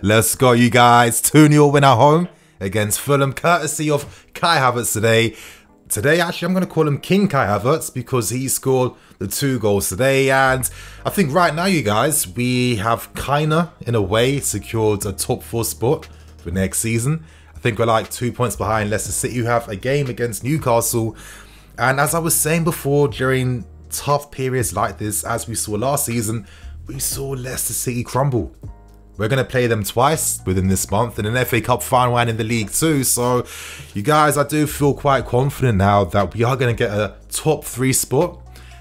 Let's go, you guys. 2-0 win at home against Fulham, courtesy of Kai Havertz today. Today, actually, I'm going to call him King Kai Havertz because he scored the 2 goals today. And I think right now, you guys, we have kinda, in a way, secured a top 4 spot for next season. I think we're like 2 points behind Leicester City, who have a game against Newcastle. And as I was saying before, during tough periods like this, as we saw last season, we saw Leicester City crumble. We're going to play them twice within this month in an FA Cup final and in the league too. So, you guys, I do feel quite confident now that we are going to get a top 3 spot.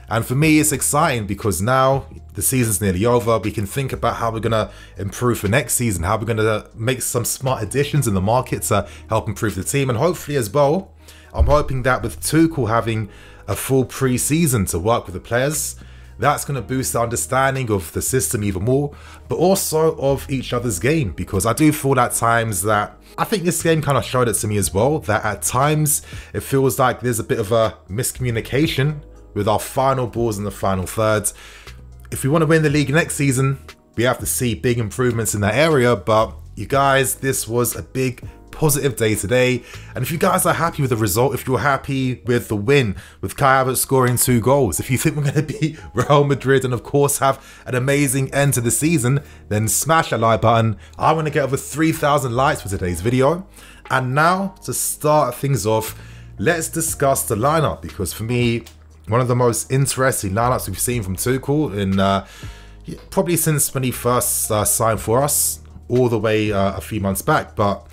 And for me, it's exciting because now the season's nearly over. We can think about how we're going to improve for next season, how we're going to make some smart additions in the market to help improve the team. And hopefully as well, I'm hoping that with Tuchel having a full pre-season to work with the players, that's going to boost the understanding of the system even more, but also of each other's game, because I do feel at times that, I think this game kind of showed it to me as well, that at times it feels like there's a bit of a miscommunication with our final balls in the final third. If we want to win the league next season, we have to see big improvements in that area, but you guys, this was a big positive day today. And if you guys are happy with the result, if you're happy with the win, with Kai Havertz scoring 2 goals, if you think we're going to beat Real Madrid and of course have an amazing end to the season, then smash that like button. I want to get over 3,000 likes for today's video. And now to start things off, let's discuss the lineup, because for me, one of the most interesting lineups we've seen from Tuchel in probably since when he first signed for us, all the way a few months back. But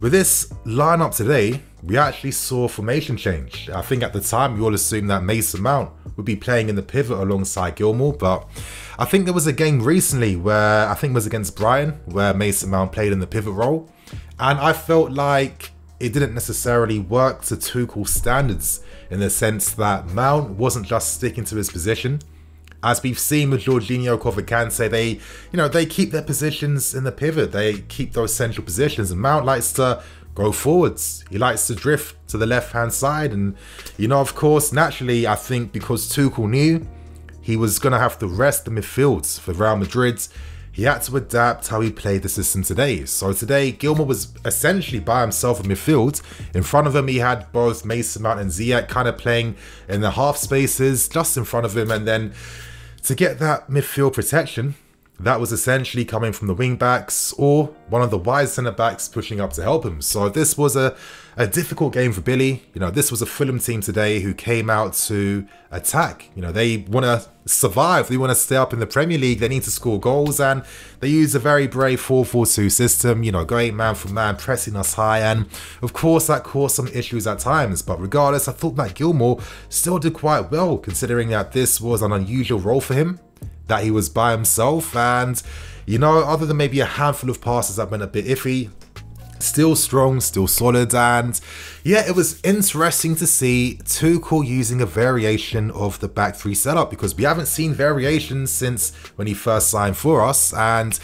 with this lineup today, we actually saw a formation change. I think at the time we all assumed that Mason Mount would be playing in the pivot alongside Gilmour, but I think there was a game recently where, I think it was against Brighton, where Mason Mount played in the pivot role, and I felt like it didn't necessarily work to Tuchel's standards, in the sense that Mount wasn't just sticking to his position. As we've seen with Jorginho, Kante, they keep their positions in the pivot. They keep those central positions. And Mount likes to go forwards. He likes to drift to the left-hand side. And, of course, naturally, I think because Tuchel knew he was going to have to rest the midfield for Real Madrid, he had to adapt how he played the system today. So today, Gilmour was essentially by himself in midfield. In front of him, he had both Mason Mount and Ziyech kind of playing in the half spaces just in front of him. And then to get that midfield protection, that was essentially coming from the wing backs or one of the wide centre backs pushing up to help him. So this was a difficult game for Billy. This was a Fulham team today who came out to attack. They want to survive. They want to stay up in the Premier League. They need to score goals, and they use a very brave 4-4-2 system, going man for man, pressing us high. And of course, that caused some issues at times. But regardless, I thought that Gilmour still did quite well, considering that this was an unusual role for him, that he was by himself. And, other than maybe a handful of passes that went a bit iffy, still strong, still solid. And yeah, it was interesting to see Tuchel using a variation of the back 3 setup, because we haven't seen variations since when he first signed for us. And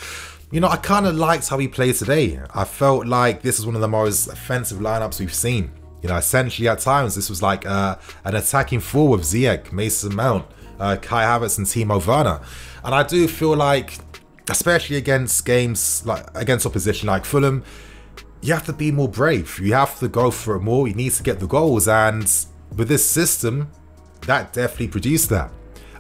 I kind of liked how he played today. I felt like this is one of the most offensive lineups we've seen. Essentially at times this was like an attacking four with Ziyech, Mason Mount, Kai Havertz and Timo Werner. And I do feel like, especially against games like against opposition like Fulham, you have to be more brave. You have to go for it more. You need to get the goals. And with this system, that definitely produced that.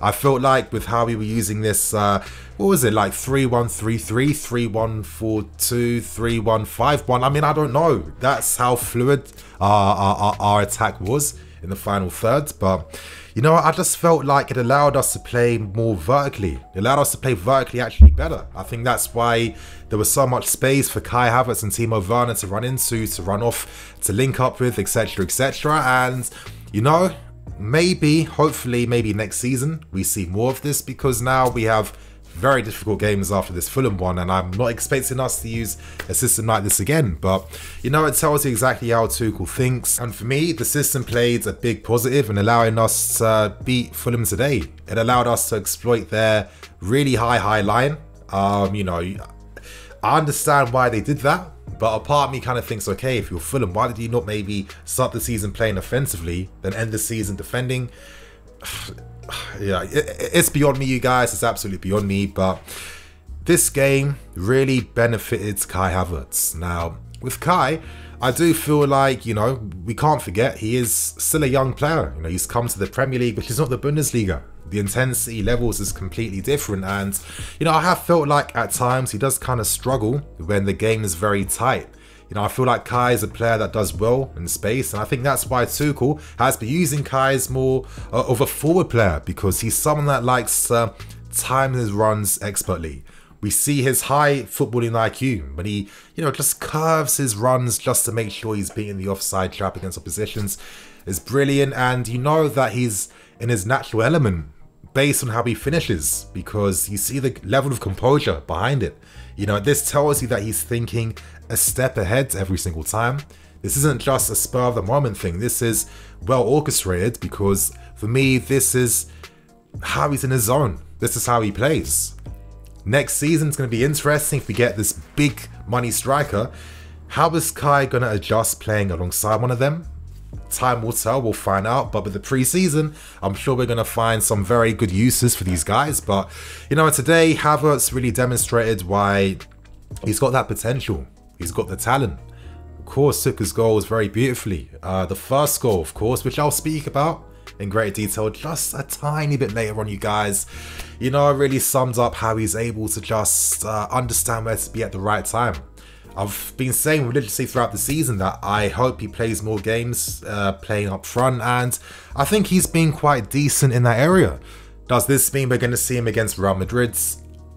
I felt like with how we were using this, what was it, like 3-1-3-3, 3-1-4-2, 3-1-5-1. I mean, I don't know. That's how fluid our attack was in the final third. But, I just felt like it allowed us to play more vertically. It allowed us to play vertically actually better. I think that's why there was so much space for Kai Havertz and Timo Werner to run into, to run off, to link up with, etc, etc. And, maybe, hopefully, maybe next season we see more of this, because now we have very difficult games after this Fulham one, and I'm not expecting us to use a system like this again. But it tells you exactly how Tuchel thinks, and for me the system played a big positive in allowing us to beat Fulham today. It allowed us to exploit their really high line. I understand why they did that, but a part of me kind of thinks, okay, if you're Fulham, why did you not maybe start the season playing offensively, then end the season defending? Yeah, it's beyond me, you guys. It's absolutely beyond me. But this game really benefited Kai Havertz. Now, with Kai, I do feel like, you know, we can't forget he is still a young player. You know, he's come to the Premier League, which is not the Bundesliga. The intensity levels is completely different, and, you know, I have felt like at times he does kind of struggle when the game is very tight. You know, I feel like Kai is a player that does well in space, and I think that's why Tuchel has been using Kai as more of a forward player, because he's someone that likes to time his runs expertly. We see his high footballing IQ when he, you know, just curves his runs just to make sure he's beating the offside trap against oppositions. It's brilliant, and you know that he's in his natural element based on how he finishes, because you see the level of composure behind it. You know, this tells you that he's thinking a step ahead every single time. This isn't just a spur of the moment thing. This is well orchestrated, because for me, this is how he's in his zone. This is how he plays. Next season it's going to be interesting if we get this big money striker. How is Kai going to adjust playing alongside one of them? Time will tell, we'll find out. But with the pre-season, I'm sure we're going to find some very good uses for these guys. But, you know, today Havertz really demonstrated why he's got that potential. He's got the talent. Of course, took his goals very beautifully. The first goal, of course, which I'll speak about in great detail just a tiny bit later on, you guys. You know, it really sums up how he's able to just understand where to be at the right time. I've been saying religiously throughout the season that I hope he plays more games playing up front, and I think he's been quite decent in that area. Does this mean we're going to see him against Real Madrid?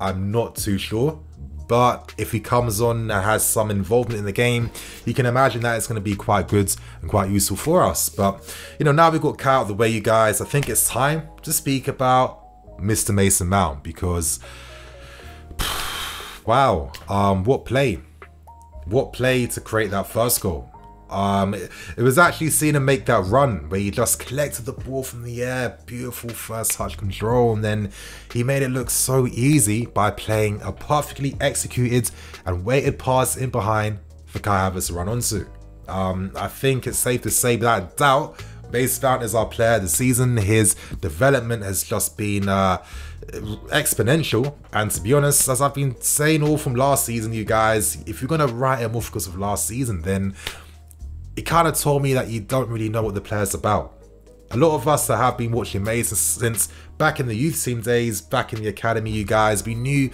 I'm not too sure. But if he comes on and has some involvement in the game, you can imagine that it's going to be quite good and quite useful for us. But, you know, now we've got Kai out of the way, you guys, I think it's time to speak about Mr. Mason Mount, because, wow, what play. What play to create that first goal. It was actually seeing him make that run where he just collected the ball from the air, beautiful first touch control, and then he made it look so easy by playing a perfectly executed and weighted pass in behind for Kai Havertz to run onto. I think it's safe to say without doubt, Mason Mount is our player of the season. His development has just been exponential, and to be honest, as I've been saying all from last season, you guys, if you're going to write him off because of last season, then it kind of told me that you don't really know what the player's about. A lot of us that have been watching Mason since back in the youth team days, back in the academy, you guys, we knew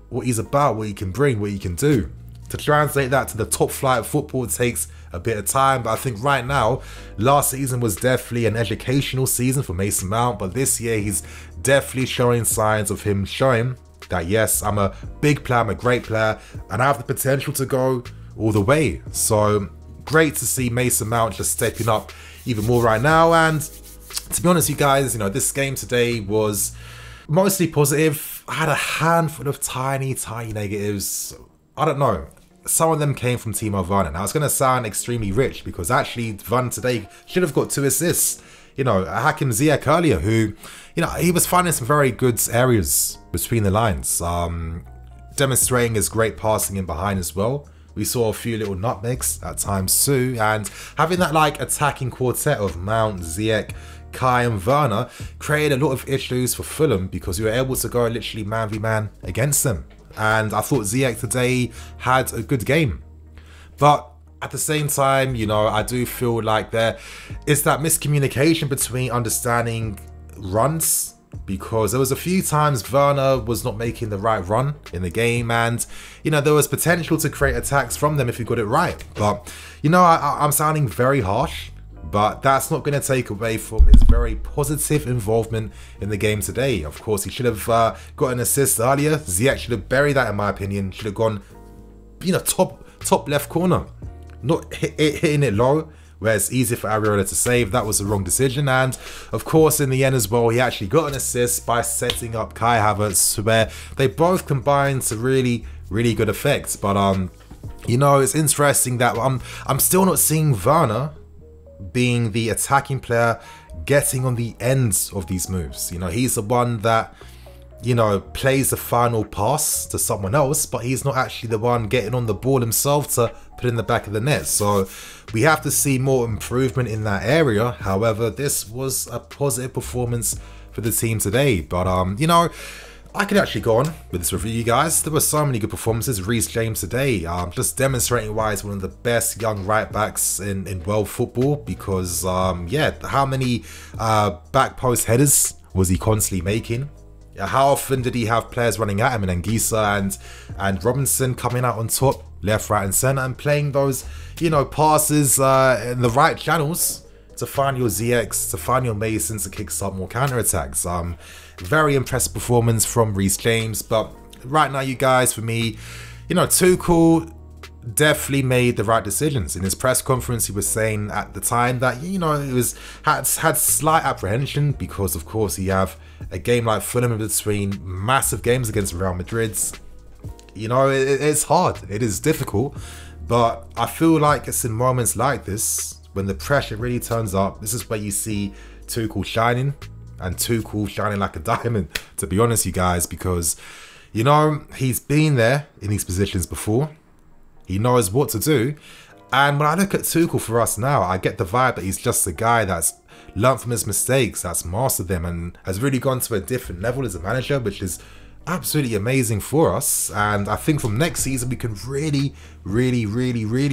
what he's about, what he can bring, what he can do. To translate that to the top flight of football takes a bit of time, but I think right now, last season was definitely an educational season for Mason Mount, but this year he's definitely showing signs of him showing that, yes, I'm a big player, I'm a great player, and I have the potential to go all the way. So great to see Mason Mount just stepping up even more right now. And to be honest, you guys, you know, this game today was mostly positive. I had a handful of tiny negatives. I don't know. Some of them came from Timo Werner. Now, it's going to sound extremely rich because actually Werner today should have got 2 assists. You know, Hakim Ziyech earlier, who, you know, he was finding some very good areas between the lines, demonstrating his great passing in behind as well. We saw a few little nutmegs at times too, and having that like attacking quartet of Mount, Ziyech, Kai and Werner created a lot of issues for Fulham because we were able to go literally man v man against them. And I thought Ziyech today had a good game. But at the same time, you know, I do feel like there is that miscommunication between understanding runs, because there was a few times Werner was not making the right run in the game, and, you know, there was potential to create attacks from them if you got it right. But, you know, I'm sounding very harsh, but that's not going to take away from his very positive involvement in the game today. Of course, he should have got an assist earlier. Ziyech should have buried that, in my opinion. Should have gone, you know, top left corner, not hitting it low, where it's easy for Areola to save. That was the wrong decision. And of course, in the end as well, he actually got an assist by setting up Kai Havertz, where they both combined to really good effects. But you know, it's interesting that I'm still not seeing Werner being the attacking player, getting on the ends of these moves. You know, he's the one that, you know, plays the final pass to someone else, but he's not actually the one getting on the ball himself to put in the back of the net. So we have to see more improvement in that area. However, this was a positive performance for the team today. But you know, I could actually go on with this review, you guys. There were so many good performances. Reece James today, just demonstrating why he's one of the best young right backs in world football. Because yeah, how many back post headers was he constantly making? How often did he have players running at him, and Anguissa and Robinson coming out on top, left, right, and centre, and playing those, you know, passes in the right channels to find your ZX, to find your Masons, to kickstart more counter-attacks. Very impressive performance from Reece James. But right now, you guys, for me, you know, Tuchel definitely made the right decisions. In his press conference, he was saying at the time that, you know, it had slight apprehension because, of course, you have a game like Fulham in between massive games against Real Madrid. You know, it's hard. It is difficult. But I feel like it's in moments like this, when the pressure really turns up, this is where you see Tuchel shining, and Tuchel shining like a diamond, to be honest, you guys, because, you know, he's been there in these positions before. He knows what to do. And when I look at Tuchel for us now, I get the vibe that he's just a guy that's learned from his mistakes, that's mastered them, and has really gone to a different level as a manager, which is absolutely amazing for us. And I think from next season we can really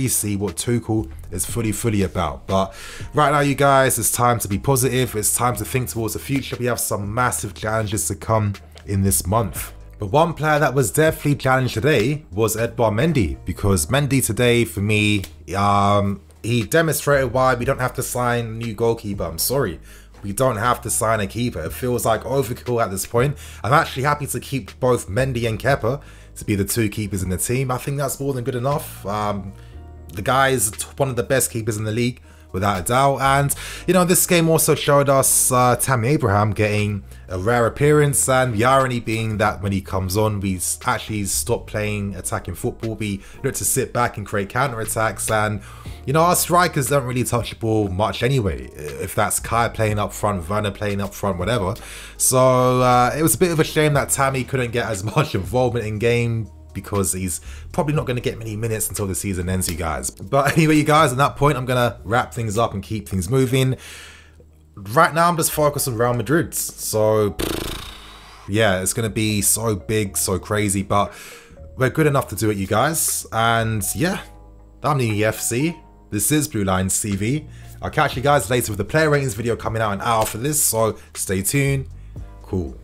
see what Tuchel is fully about. But right now, you guys, it's time to be positive. It's time to think towards the future. We have some massive challenges to come in this month. But one player that was definitely challenged today was Edouard Mendy, because Mendy today, for me, he demonstrated why we don't have to sign a new goalkeeper. I'm sorry. We don't have to sign a keeper. It feels like overkill at this point. I'm actually happy to keep both Mendy and Kepa to be the two keepers in the team. I think that's more than good enough. The guy is one of the best keepers in the league, without a doubt. And, you know, this game also showed us Tammy Abraham getting a rare appearance, and the irony being that when he comes on, we actually stop playing attacking football. We look to sit back and create counter-attacks, and, you know, our strikers don't really touch the ball much anyway, if that's Kai playing up front, Werner playing up front, whatever. So it was a bit of a shame that Tammy couldn't get as much involvement in game, because he's probably not going to get many minutes until the season ends, you guys. But anyway, you guys, at that point, I'm going to wrap things up and keep things moving. Right now, I'm just focused on Real Madrid. So, yeah, it's going to be so big, so crazy, but we're good enough to do it, you guys. And yeah, I'm the EFC. This is Blue Lines TV. I'll catch you guys later with the player ratings video coming out an hour for this, so stay tuned. Cool.